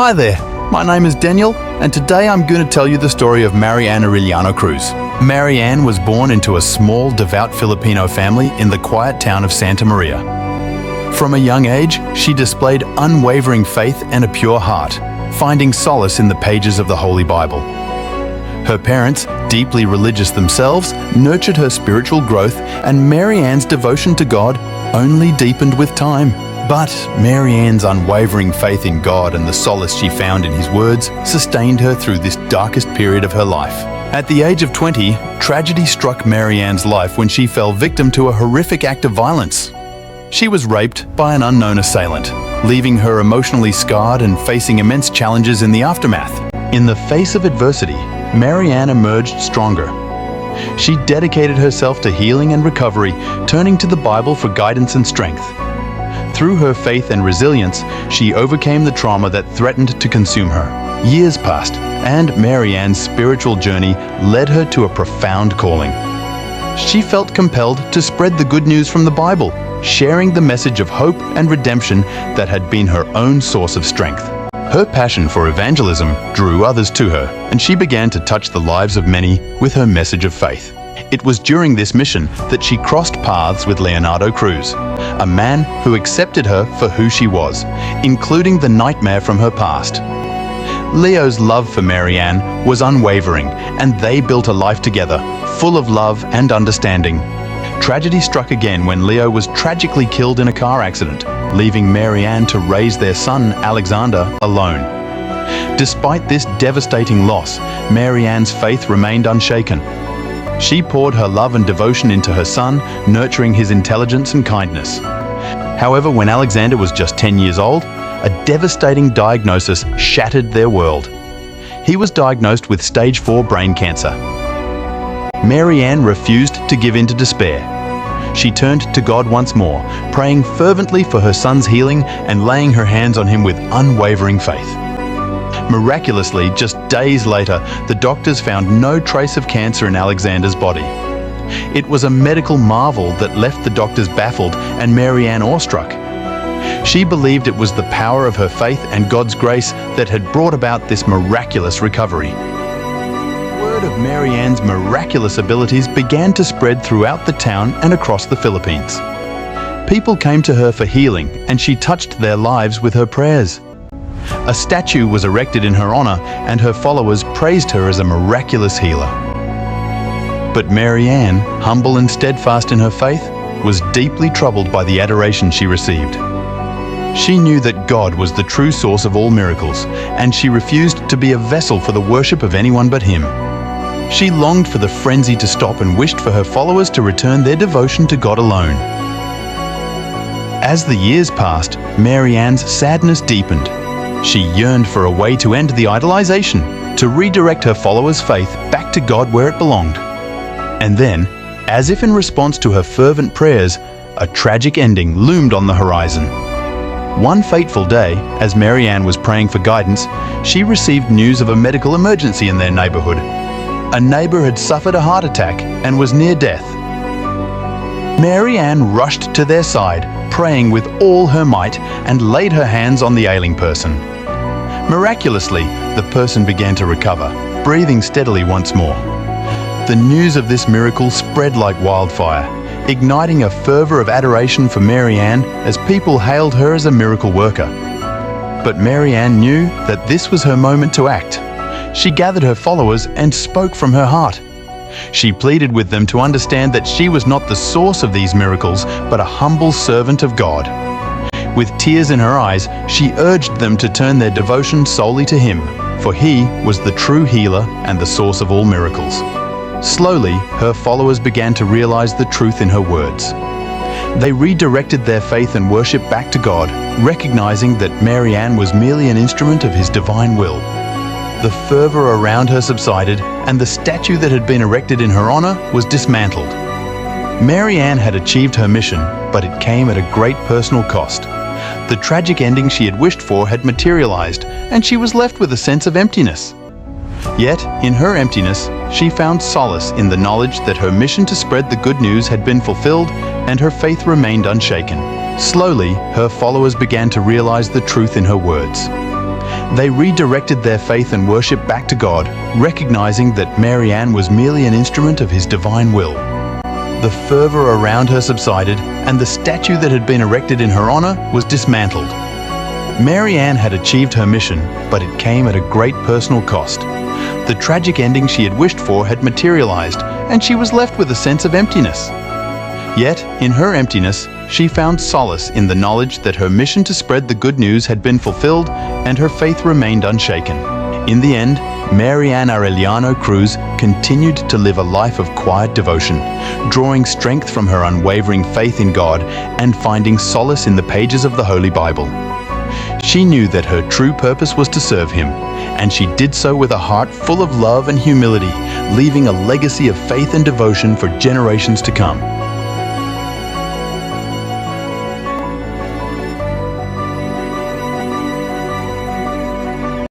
Hi there, my name is Daniel, and today I'm going to tell you the story of Marianne Arellano Cruz. Marianne was born into a small, devout Filipino family in the quiet town of Santa Maria. From a young age, she displayed unwavering faith and a pure heart, finding solace in the pages of the Holy Bible. Her parents, deeply religious themselves, nurtured her spiritual growth, and Marianne's devotion to God only deepened with time. But Marianne's unwavering faith in God and the solace she found in His words sustained her through this darkest period of her life. At the age of 20, tragedy struck Marianne's life when she fell victim to a horrific act of violence. She was raped by an unknown assailant, leaving her emotionally scarred and facing immense challenges in the aftermath. In the face of adversity, Marianne emerged stronger. She dedicated herself to healing and recovery, turning to the Bible for guidance and strength. Through her faith and resilience, she overcame the trauma that threatened to consume her. Years passed, and Marianne's spiritual journey led her to a profound calling. She felt compelled to spread the good news from the Bible, sharing the message of hope and redemption that had been her own source of strength. Her passion for evangelism drew others to her, and she began to touch the lives of many with her message of faith. It was during this mission that she crossed paths with Leonardo Cruz, a man who accepted her for who she was, including the nightmare from her past. Leo's love for Marianne was unwavering, and they built a life together, full of love and understanding. Tragedy struck again when Leo was tragically killed in a car accident, leaving Marianne to raise their son, Alexander, alone. Despite this devastating loss, Marianne's faith remained unshaken. She poured her love and devotion into her son, nurturing his intelligence and kindness. However, when Alexander was just 10 years old, a devastating diagnosis shattered their world. He was diagnosed with stage 4 brain cancer. Marianne refused to give in to despair. She turned to God once more, praying fervently for her son's healing and laying her hands on him with unwavering faith. Miraculously, just days later, the doctors found no trace of cancer in Alexander's body. It was a medical marvel that left the doctors baffled and Marianne awestruck. She believed it was the power of her faith and God's grace that had brought about this miraculous recovery. Word of Marianne's miraculous abilities began to spread throughout the town and across the Philippines. People came to her for healing, and she touched their lives with her prayers. A statue was erected in her honor, and her followers praised her as a miraculous healer. But Marianne, humble and steadfast in her faith, was deeply troubled by the adoration she received. She knew that God was the true source of all miracles, and she refused to be a vessel for the worship of anyone but Him. She longed for the frenzy to stop and wished for her followers to return their devotion to God alone. As the years passed, Marianne's sadness deepened. She yearned for a way to end the idolization, to redirect her followers' faith back to God where it belonged. And then, as if in response to her fervent prayers, a tragic ending loomed on the horizon. One fateful day, as Marianne was praying for guidance, she received news of a medical emergency in their neighborhood. A neighbor had suffered a heart attack and was near death. Marianne rushed to their side, praying with all her might, and laid her hands on the ailing person. Miraculously, the person began to recover, breathing steadily once more. The news of this miracle spread like wildfire, igniting a fervor of adoration for Marianne as people hailed her as a miracle worker. But Marianne knew that this was her moment to act. She gathered her followers and spoke from her heart. She pleaded with them to understand that she was not the source of these miracles, but a humble servant of God. With tears in her eyes, she urged them to turn their devotion solely to Him, for He was the true healer and the source of all miracles. Slowly, her followers began to realize the truth in her words. They redirected their faith and worship back to God, recognizing that Marianne was merely an instrument of His divine will. The fervor around her subsided, and the statue that had been erected in her honor was dismantled. Marianne had achieved her mission, but it came at a great personal cost. The tragic ending she had wished for had materialized, and she was left with a sense of emptiness. Yet, in her emptiness, she found solace in the knowledge that her mission to spread the good news had been fulfilled, and her faith remained unshaken. Slowly, her followers began to realize the truth in her words. They redirected their faith and worship back to God, recognizing that Mary Ann was merely an instrument of His divine will. The fervor around her subsided, and the statue that had been erected in her honor was dismantled. Mary Ann had achieved her mission, but it came at a great personal cost. The tragic ending she had wished for had materialized, and she was left with a sense of emptiness. Yet, in her emptiness, she found solace in the knowledge that her mission to spread the good news had been fulfilled, and her faith remained unshaken. In the end, Mary Ann Arellano Cruz continued to live a life of quiet devotion, drawing strength from her unwavering faith in God and finding solace in the pages of the Holy Bible. She knew that her true purpose was to serve Him, and she did so with a heart full of love and humility, leaving a legacy of faith and devotion for generations to come.